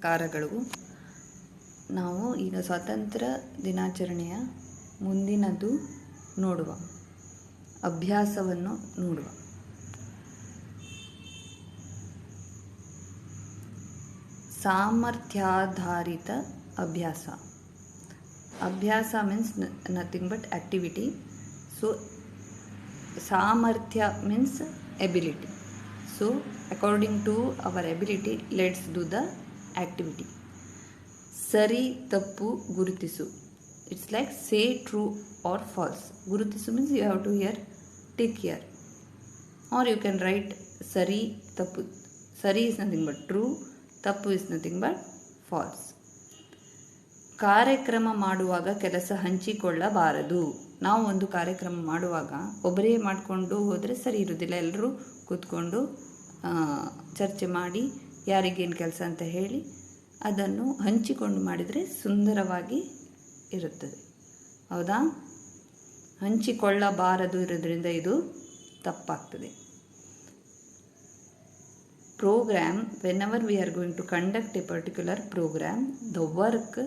ನಮಸ್ಕಾರಗಳು. ನಾವು ಈಗ ಸ್ವಾತಂತ್ರ್ಯ ದಿನಾಚರಣೆಯ ಮುಂದಿನದು ನೋಡುವ ಅಭ್ಯಾಸವನ್ನು ನೋಡುವ. ಸಾಮರ್ಥ್ಯಾಧಾರಿತ ಅಭ್ಯಾಸ. ಅಭ್ಯಾಸ means nothing but activity. So ಸಾಮರ್ಥ್ಯ means ability. So according to our ability, let's do the activity. ಸರಿ ತಪ್ಪು ಗುರುತಿಸು. It's like say true or false. ಗುರುತಿಸು means you have to here take here, or you can write ಸರಿ ತಪ್ಪು. ಸರಿ is nothing but true, ತಪ್ಪು is nothing but false. ಕಾರ್ಯಕ್ರಮ ಮಾಡುವಾಗ ಕೆಲಸ ಹಂಚಿಕೊಳ್ಳಬಾರದು. ನಾವು ಒಂದು ಕಾರ್ಯಕ್ರಮ ಮಾಡುವಾಗ ಒಬ್ಬರೇ ಮಾಡಿಕೊಂಡು ಹೋದರೆ ಸರಿ ಇರೋದಿಲ್ಲ. ಎಲ್ಲರೂ ಕೂತ್ಕೊಂಡು ಚರ್ಚೆ ಮಾಡಿ ಯಾರಿಗೇನು ಕೆಲಸ ಅಂತ ಹೇಳಿ ಅದನ್ನು ಹಂಚಿಕೊಂಡು ಮಾಡಿದರೆ ಸುಂದರವಾಗಿ ಇರುತ್ತದೆ. ಹೌದಾ? ಹಂಚಿಕೊಳ್ಳಬಾರದು ಇರೋದ್ರಿಂದ ಇದು ತಪ್ಪಾಗ್ತದೆ. Program, whenever we are going to conduct a particular program, the work,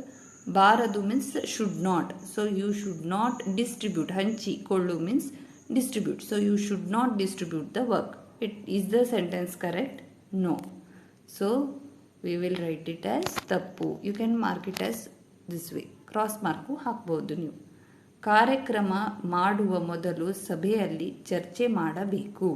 ಬಾರದು means should not. So you should not distribute. ಹಂಚಿಕೊಳ್ಳು means distribute. So you should not distribute the work. Is the sentence correct? No. So we will write it as ತಪ್ಪು. You can mark it as this way. Cross mark ಹಾಕ್ಬೋದು ನೀವು. ಕಾರ್ಯಕ್ರಮ ಮಾಡುವ ಮೊದಲು ಸಭೆಯಲ್ಲಿ ಚರ್ಚೆ ಮಾಡಬೇಕು.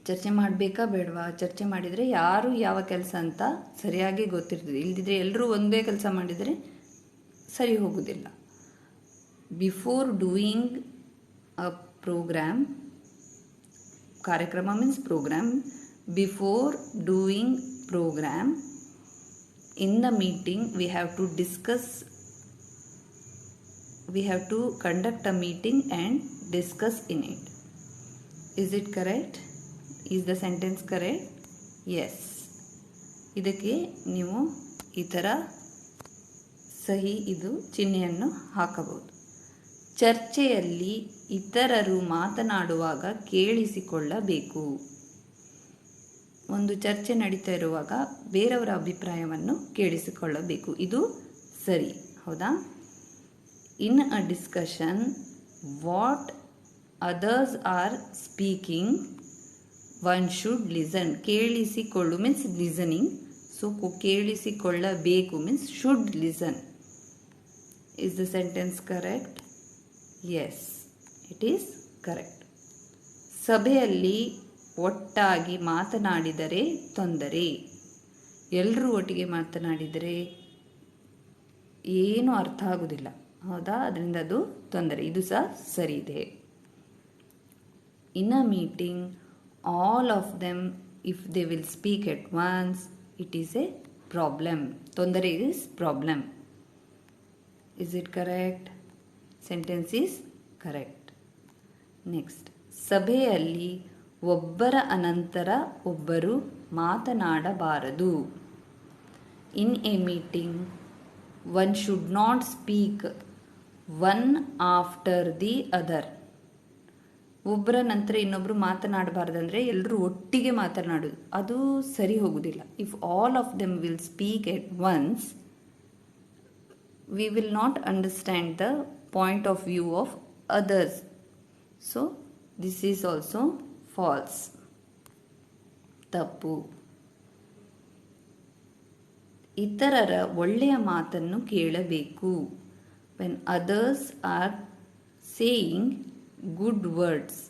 ಚರ್ಚೆ ಮಾಡಬೇಕಾ ಬೇಡವಾ? ಚರ್ಚೆ ಮಾಡಿದರೆ ಯಾರು ಯಾವ ಕೆಲಸ ಅಂತ ಸರಿಯಾಗಿ ಗೊತ್ತಿರ್ತದೆ. ಇಲ್ದಿದ್ರೆ ಎಲ್ಲರೂ ಒಂದೇ ಕೆಲಸ ಮಾಡಿದರೆ ಸರಿ ಹೋಗುವುದಿಲ್ಲ. ಬಿಫೋರ್ ಡೂಯಿಂಗ್ ಅ ಪ್ರೋಗ್ರಾಮ್, ಕಾರ್ಯಕ್ರಮ means programme. Before doing programme, in the meeting we have to discuss, we have to conduct a meeting and discuss in it. Is it correct? Is the sentence correct? Yes. ಇದಕ್ಕೆ ನೀವು ಈ ಥರ ಸಹಿ ಇದು ಚಿಹ್ನೆಯನ್ನು ಹಾಕಬಹುದು. ಚರ್ಚೆಯಲ್ಲಿ ಇತರರು ಮಾತನಾಡುವಾಗ ಕೇಳಿಸಿಕೊಳ್ಳಬೇಕು. ಒಂದು ಚರ್ಚೆ ನಡೀತಾ ಇರುವಾಗ ಬೇರೆಯವರ ಅಭಿಪ್ರಾಯವನ್ನು ಕೇಳಿಸಿಕೊಳ್ಳಬೇಕು. ಇದು ಸರಿ. ಹೌದಾ? In a discussion what others are speaking one should listen. ಕೇಳಿಸಿಕೊಳ್ಳು ಮೀನ್ಸ್ ಲಿಸನಿಂಗ್. ಸೊ ಕೇಳಿಸಿಕೊಳ್ಳಬೇಕು means should listen. Is the sentence correct? Yes, it is correct. ಸಭೆಯಲ್ಲಿ ಒಟ್ಟಾಗಿ ಮಾತನಾಡಿದರೆ ತೊಂದರೆ. ಎಲ್ಲರೂ ಒಟ್ಟಿಗೆ ಮಾತನಾಡಿದರೆ ಏನೂ ಅರ್ಥ ಆಗುವುದಿಲ್ಲ. ಹೌದಾ? ಅದರಿಂದ ಅದು ತೊಂದರೆ. ಇದು ಸಹ ಸರಿ ಇದೆ. In a meeting all of them if they will speak at once it is a problem. ತೊಂದರೆ is problem. Is it correct? Sentence is correct. Next, ಸಭೆಯಲ್ಲಿ ಒಬ್ಬರ ಅನಂತರ ಒಬ್ಬರು ಮಾತನಾಡಬಾರದು. In a meeting one should not speak one after the other. ಒಬ್ಬರ ನಂತರ ಇನ್ನೊಬ್ಬರು ಮಾತನಾಡಬಾರ್ದಂದ್ರೆ ಎಲ್ಲರೂ ಒಟ್ಟಿಗೆ ಮಾತನಾಡೋದು, ಅದು ಸರಿ ಹೋಗುವುದಿಲ್ಲ. If all of them will speak at once, we will not understand the point of view of others. So this is also falls. ತಪ್ಪು. ಇತರರ ಒಳ್ಳೆಯ ಮಾತನ್ನು ಕೇಳಬೇಕು. When others are saying good words,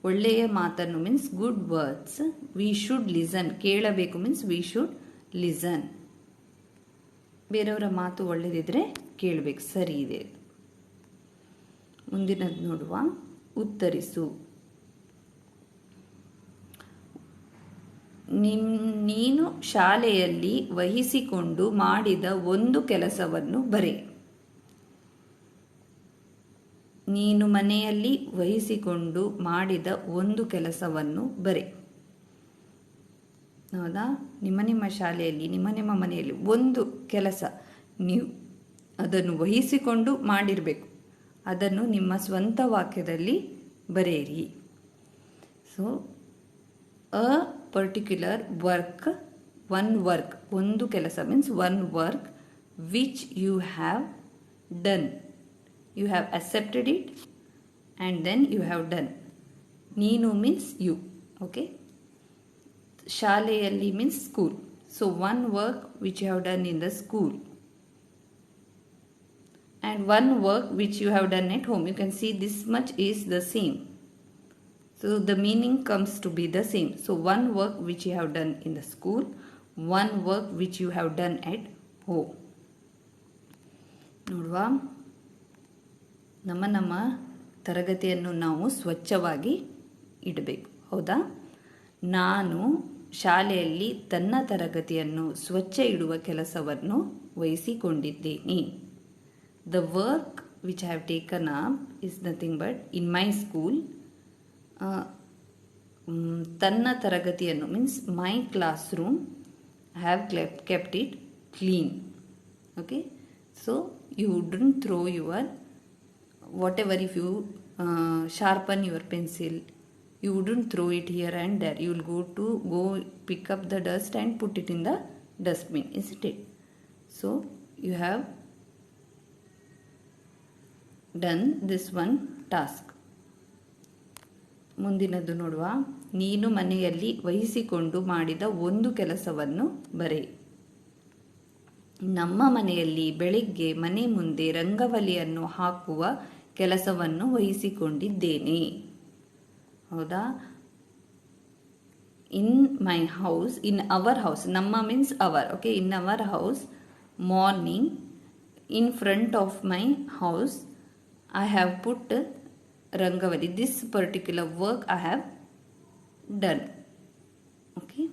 ಒಳ್ಳೆಯ ಮಾತನ್ನು means good words, we should listen. ಕೇಳಬೇಕು means we should listen. ಬೇರೆಯವರ ಮಾತು ಒಳ್ಳೆಯದಿದ್ರೆ ಕೇಳಬೇಕು. ಸರಿ ಇದೆ. ಮುಂದಿನದು ನೋಡುವ. ಉತ್ತರಿಸು. ನೀನು ಶಾಲೆಯಲ್ಲಿ ವಹಿಸಿಕೊಂಡು ಮಾಡಿದ ಒಂದು ಕೆಲಸವನ್ನು ಬರೆ. ನೀನು ಮನೆಯಲ್ಲಿ ವಹಿಸಿಕೊಂಡು ಮಾಡಿದ ಒಂದು ಕೆಲಸವನ್ನು ಬರೆ. ಹೌದಾ? ನಿಮ್ಮ ಶಾಲೆಯಲ್ಲಿ ನಿಮ್ಮ ಮನೆಯಲ್ಲಿ ಒಂದು ಕೆಲಸ ನೀವು ಅದನ್ನು ವಹಿಸಿಕೊಂಡು ಮಾಡಿರಬೇಕು. ಅದನ್ನು ನಿಮ್ಮ ಸ್ವಂತ ವಾಕ್ಯದಲ್ಲಿ ಬರೆಯಿರಿ. So a particular work one work, ಒಂದು ಕೆಲಸ means one work which you have done. You have accepted it and then you have done. ನೀನು ಮೀನ್ಸ್ ಯು. ಓಕೆ, ಶಾಲೆಯಲ್ಲಿ means school. So one work which you have done in the school and one work which you have done at home. You can see this much is the same. So the meaning comes to be the same. So one work which you have done in the school, one work which you have done at home. ನೋಡುವ, ನಮ್ಮ ತರಗತಿಯನ್ನು ನಾವು ಸ್ವಚ್ಛವಾಗಿ ಇಡಬೇಕು. ಹೌದಾ? ನಾನು ಶಾಲೆಯಲ್ಲಿ ತನ್ನ ತರಗತಿಯನ್ನು ಸ್ವಚ್ಛ ಇಡುವ ಕೆಲಸವನ್ನು ವಹಿಸಿಕೊಂಡಿದ್ದೇನೆ. The work which I have taken up is nothing but in my school. ತನ್ನ ತರಗತಿಯನ್ನು means my classroom, I have kept it clean. Okay, so you wouldn't throw your whatever. If you sharpen your pencil, you wouldn't throw it here and there. You will go pick up the dust and put it in the dustbin, isn't it? So you have done this one task. ಮುಂದಿನದು ನೋಡುವ, ನೀನು ಮನೆಯಲ್ಲಿ ವಹಿಸಿಕೊಂಡು ಮಾಡಿದ ಒಂದು ಕೆಲಸವನ್ನು ಬರೆ. ನಮ್ಮ ಮನೆಯಲ್ಲಿ ಬೆಳಿಗ್ಗೆ ಮನೆ ಮುಂದೆ ರಂಗವಲಿಯನ್ನು ಹಾಕುವ ಕೆಲಸವನ್ನು ವಹಿಸಿಕೊಂಡಿದ್ದೇನೆ. ಹೌದಾ? In my house, in our house, ನಮ್ಮ means our. Okay, in our house morning in front of my house I have put Rangavali. This particular work I have done. Okay.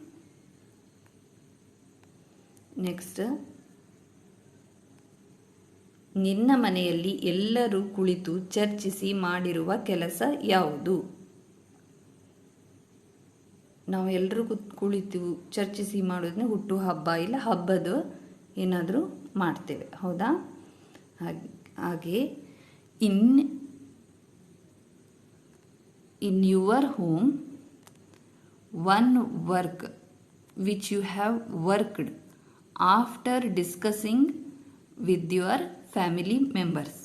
Next. ನಿನ್ನ ಮನೆಯಲ್ಲಿ ಎಲ್ಲರೂ ಕುಳಿತು ಚರ್ಚಿಸಿ ಮಾಡಿರುವ ಕೆಲಸ ಯಾವುದು? ನಾವು ಎಲ್ಲರೂ ಕುಳಿತು ಚರ್ಚಿಸಿ ಮಾಡೋದನ್ನ ಹುಟ್ಟು ಹಬ್ಬ ಇಲ್ಲ ಹಬ್ಬದ ಏನಾದರೂ ಮಾಡ್ತೇವೆ. ಹೌದಾ? ಹಾಗೆ in your home, one work which you have worked after discussing with your family members.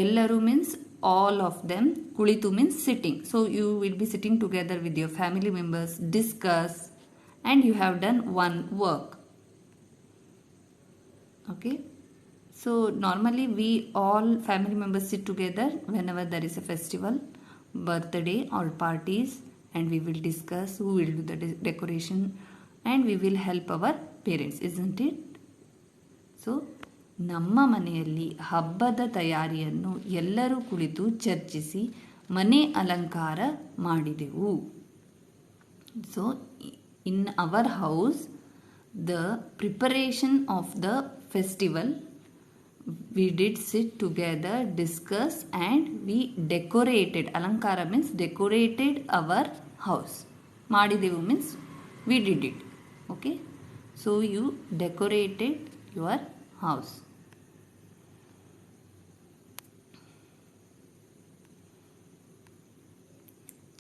Ellaru means all of them. Kulitu means sitting. So you will be sitting together with your family members, discuss, and you have done one work. Okay. So normally we all family members sit together whenever there is a festival, birthday or parties, and we will discuss who will do the decoration and we will help our parents, isn't it? So ನಮ್ಮ ಮನೆಯಲ್ಲಿ ಹಬ್ಬದ ತಯಾರಿಯನ್ನು ಎಲ್ಲರೂ ಕುಳಿತು ಚರ್ಚಿಸಿ ಮನೆ ಅಲಂಕಾರ ಮಾಡಿದೆವು. So in our house the preparation of the festival, we did sit together, discuss, and we decorated. Alankara means decorated our house. Madidevu means we did it. Okay, so you decorated your house.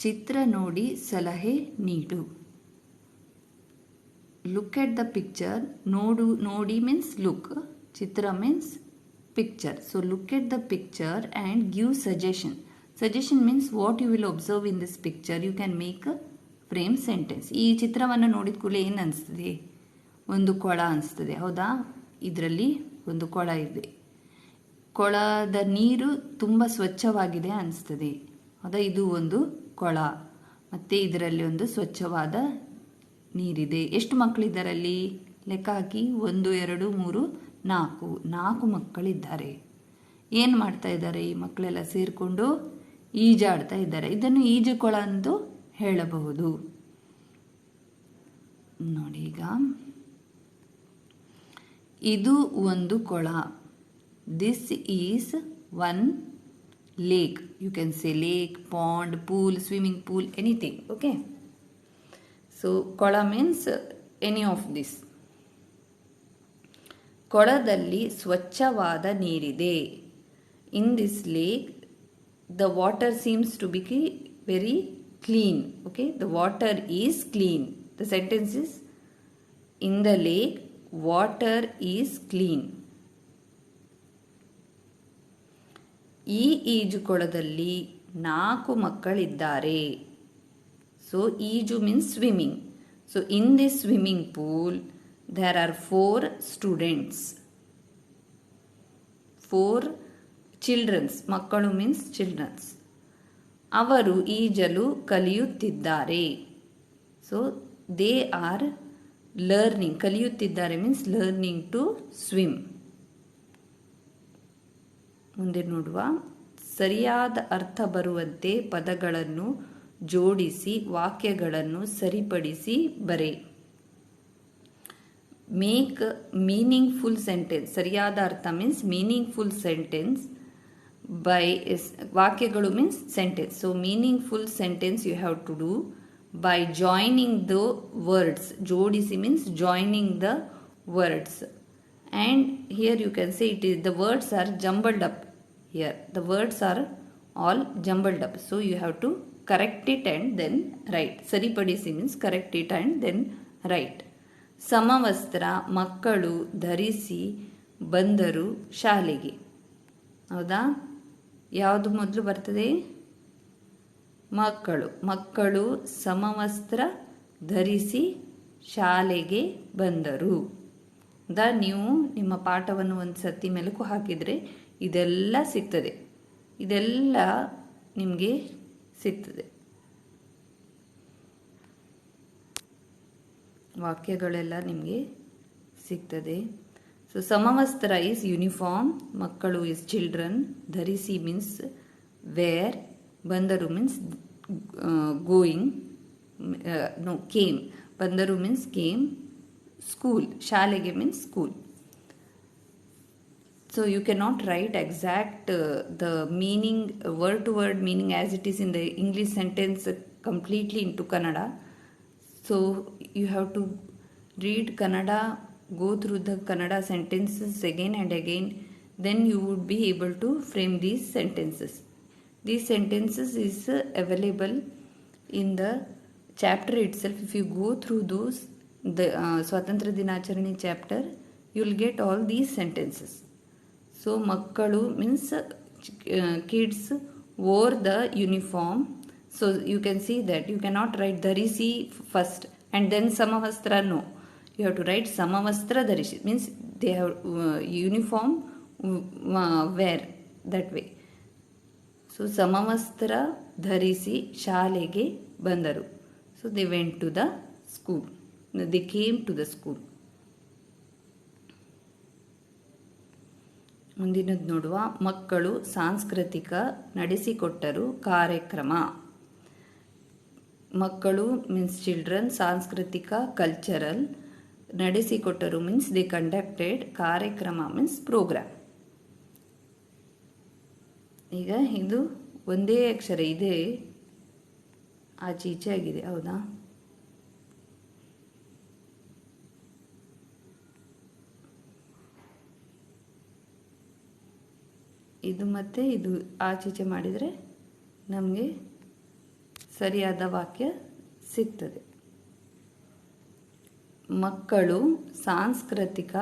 ಚಿತ್ರ ನೋಡಿ ಸಲಹೆ ನೀಡು. Look at the picture. Nodi means look. Chitra means picture. So look at the picture and give suggestion. Suggestion means what you will observe in this picture. You can make a frame sentence. ಈ ಚಿತ್ರವನ್ನು ನೋಡಿದ ಕೂಡಲೇ ಏನು ಅನಿಸ್ತದೆ? ಒಂದು ಕೊಳ ಅನಿಸ್ತದೆ. ಹೌದಾ? ಇದರಲ್ಲಿ ಒಂದು ಕೊಳ ಇದೆ. ಕೊಳದ ನೀರು ತುಂಬ ಸ್ವಚ್ಛವಾಗಿದೆ ಅನಿಸ್ತದೆ. ಹೌದಾ? ಇದು ಒಂದು ಕೊಳ. ಮತ್ತು ಇದರಲ್ಲಿ ಒಂದು ಸ್ವಚ್ಛವಾದ ನೀರಿದೆ. ಎಷ್ಟು ಮಕ್ಕಳಿದ್ದಾರಲ್ಲಿ? ಲೆಕ್ಕ ಹಾಕಿ. 1 2 3 4 ಮಕ್ಕಳಿದ್ದಾರೆ. ಏನು ಮಾಡ್ತಾ ಇದ್ದಾರೆ? ಈ ಮಕ್ಕಳೆಲ್ಲ ಸೇರಿಕೊಂಡು ಈಜಾಡ್ತಾ ಇದ್ದಾರೆ. ಇದನ್ನು ಈಜುಕೊಳ ಎಂದು ಹೇಳಬಹುದು. ನೋಡಿ, ಈಗ ಇದು ಒಂದು ಕೊಳ. This is one lake. You can say lake, pond, pool, swimming pool, anything. Okay, so ಕೊಳ ಮೀನ್ಸ್ ಎನಿ ಆಫ್ ದಿಸ್. ಕೊಳದಲ್ಲಿ ಸ್ವಚ್ಛವಾದ ನೀರಿದೆ. In this lake the water seems to be very clean. Okay, the water is clean. The sentence is in the lake water is clean. ಈ ಈಜುಕೊಳದಲ್ಲಿ 4 ಮಕ್ಕಳಿದ್ದಾರೆ. So ಈಜು means swimming. So in this swimming pool there are 4 students. 4 childrens. ಮಕ್ಕಳು means children's. ಅವರು ಈಜಲು ಕಲಿಯುತ್ತಿದ್ದಾರೆ. So they are learning. ಕಲಿಯುತ್ತಿದ್ದಾರೆ means learning to swim. ಮುಂದೆ ನೋಡುವ. ಸರಿಯಾದ ಅರ್ಥ ಬರುವಂತೆ ಪದಗಳನ್ನು ಜೋಡಿಸಿ ವಾಕ್ಯಗಳನ್ನು ಸರಿಪಡಿಸಿ ಬರೆ. Make meaningful sentence. ಸರಿಯಾದ ಅರ್ಥ ಮೀನ್ಸ್ ಮೀನಿಂಗ್ಫುಲ್ ಸೆಂಟೆನ್ಸ್ ಬೈ ವಾಕ್ಯಗಳು means sentence. So meaningful sentence you have to do by joining the words. ಜೋಡಿಸಿ means joining the words. And here you can say it is the words are jumbled up. Here the words are all jumbled up. So you have to correct it and then write. ಸರಿಪಡಿಸಿ means correct it and then write. ಸಮವಸ್ತ್ರ ಮಕ್ಕಳು ಧರಿಸಿ ಬಂದರು ಶಾಲೆಗೆ. ಹೌದಾ? ಯಾವುದು ಮೊದಲು ಬರ್ತದೆ? ಮಕ್ಕಳು. ಮಕ್ಕಳು ಸಮವಸ್ತ್ರ ಧರಿಸಿ ಶಾಲೆಗೆ ಬಂದರು. ನೀವು ನಿಮ್ಮ ಪಾಠವನ್ನು ಒಂದು ಸತಿ ಮೆಲುಕು ಹಾಕಿದರೆ ಇದೆಲ್ಲ ಸಿಗ್ತದೆ. ಇದೆಲ್ಲ ನಿಮಗೆ ಸಿಗ್ತದೆ. ವಾಕ್ಯಗಳೆಲ್ಲ ನಿಮಗೆ ಸಿಗ್ತದೆ. ಸೊ ಸಮವಸ್ತ್ರ ಈಸ್ ಯೂನಿಫಾರ್ಮ್. ಮಕ್ಕಳು ಈಸ್ ಚಿಲ್ಡ್ರನ್. ಧರಿಸಿ ಮೀನ್ಸ್ ವೇರ್. ಬಂದರು ಮೀನ್ಸ್ ಗೋಯಿಂಗ್. No came. ಬಂದರು ಮೀನ್ಸ್ ಕೇಮ್. ಸ್ಕೂಲ್. ಶಾಲೆಗೆ means school. So you cannot write exact the meaning, word to word meaning as it is in the English sentence completely into Kannada. So you have to read Kannada, go through the Kannada sentences again and again. Then you would be able to frame these sentences. These sentences is available in the chapter itself. If you go through those, the Swatantra Dinacharani chapter, you will get all these sentences. So makkalu means kids wore the uniform. So you can see that you cannot write dharisi first and then samavastra. No, you have to write samavastra dharisi means they have uniform wear, that way. So samavastra dharisi shalege bandaru. So they went to the school. They came to the school. ಮುಂದಿನದು ನೋಡುವ. ಮಕ್ಕಳು ಸಾಂಸ್ಕೃತಿಕ ನಡೆಸಿಕೊಟ್ಟರು ಕಾರ್ಯಕ್ರಮ. ಮಕ್ಕಳು means children. ಸಾಂಸ್ಕೃತಿಕ cultural. ನಡೆಸಿಕೊಟ್ಟರು means they conducted. ಕಾರ್ಯಕ್ರಮ ಮೀನ್ಸ್ ಪ್ರೋಗ್ರಾಮ್. ಈಗ ಇದು ಒಂದೇ ಅಕ್ಷರ ಇದೆ, ಆಚೀಚೆ ಆಗಿದೆ. ಹೌದಾ? ಇದು ಮತ್ತು ಇದು ಆಚೀಚೆ ಮಾಡಿದರೆ ನಮಗೆ ಸರಿಯಾದ ವಾಕ್ಯ ಸಿಗ್ತದೆ. ಮಕ್ಕಳು ಸಾಂಸ್ಕೃತಿಕ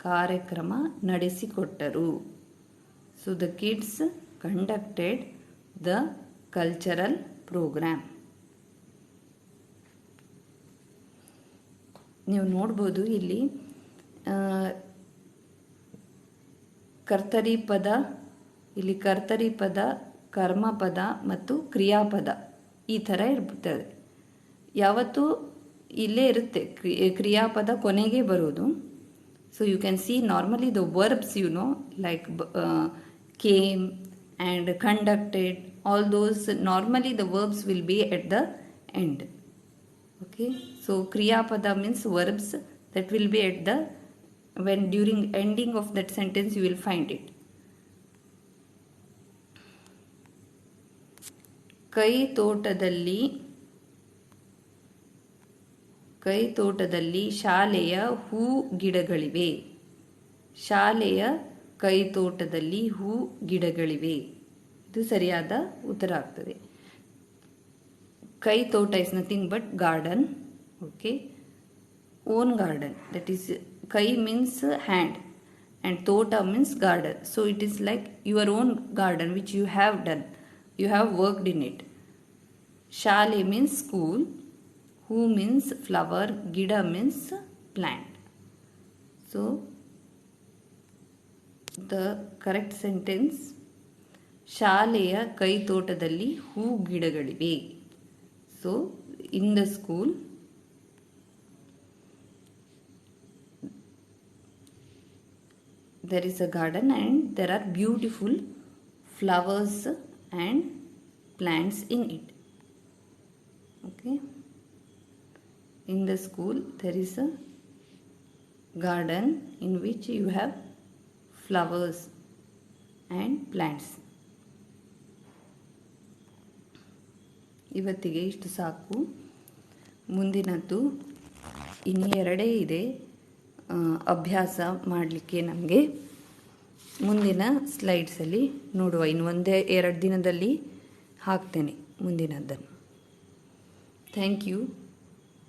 ಕಾರ್ಯಕ್ರಮ ನಡೆಸಿಕೊಟ್ಟರು. So the kids conducted the cultural programme. ನೀವು ನೋಡ್ಬೋದು ಇಲ್ಲಿ ಕರ್ತರಿ ಪದ, ಇಲ್ಲಿ ಕರ್ತರಿ ಪದ, ಕರ್ಮಪದ ಮತ್ತು ಕ್ರಿಯಾಪದ ಈ ಥರ ಇರ್ತದೆ. ಯಾವತ್ತೂ ಇಲ್ಲೇ ಇರುತ್ತೆ. ಕ್ರಿಯಾಪದ ಕೊನೆಗೆ ಬರೋದು. So you can see normally the verbs like came and conducted, all those normally the verbs will be at the end. Okay, so ಕ್ರಿಯಾಪದ means verbs that will be at the when during ending of that sentence you will find it. ಕೈ ತೋಟದಲ್ಲಿ ಶಾಲೆಯ ಹೂ ಗಿಡಗಳಿವೆ. ಶಾಲೆಯ ಕೈ ತೋಟದಲ್ಲಿ ಹೂ ಗಿಡಗಳಿವೆ. ಇದು ಸರಿಯಾದ ಉತ್ತರ ಆಗ್ತದೆ. ಕೈ ತೋಟ is nothing but garden. Okay, own garden. That is, kai means hand and tota means garden. So it is like your own garden which you have done. You have worked in it. Shale means school. Hu means flower. Gida means plant. So the correct sentence, ಶಾಲೆಯ ಕೈತೋಟದಲ್ಲಿ ಹೂ ಗಿಡಗಳಿವೆ. So in the school there is a garden and there are beautiful flowers and plants in it. Okay, in the school there is a garden in which you have flowers and plants. ಇವತ್ತಿಗೆ ಇಷ್ಟು ಸಾಕು. ಮುಂದಿನದ್ದು ಇನ್ನು ಎರಡೇ ಇದೆ ಅಭ್ಯಾಸ ಮಾಡಲಿಕ್ಕೆ. ನಮಗೆ ಮುಂದಿನ ಸ್ಲೈಡ್ಸಲ್ಲಿ ನೋಡುವ. ಇನ್ನು ಒಂದೇ 2 ದಿನದಲ್ಲಿ ಹಾಕ್ತೇನೆ ಮುಂದಿನದ್ದನ್ನು. Thank you.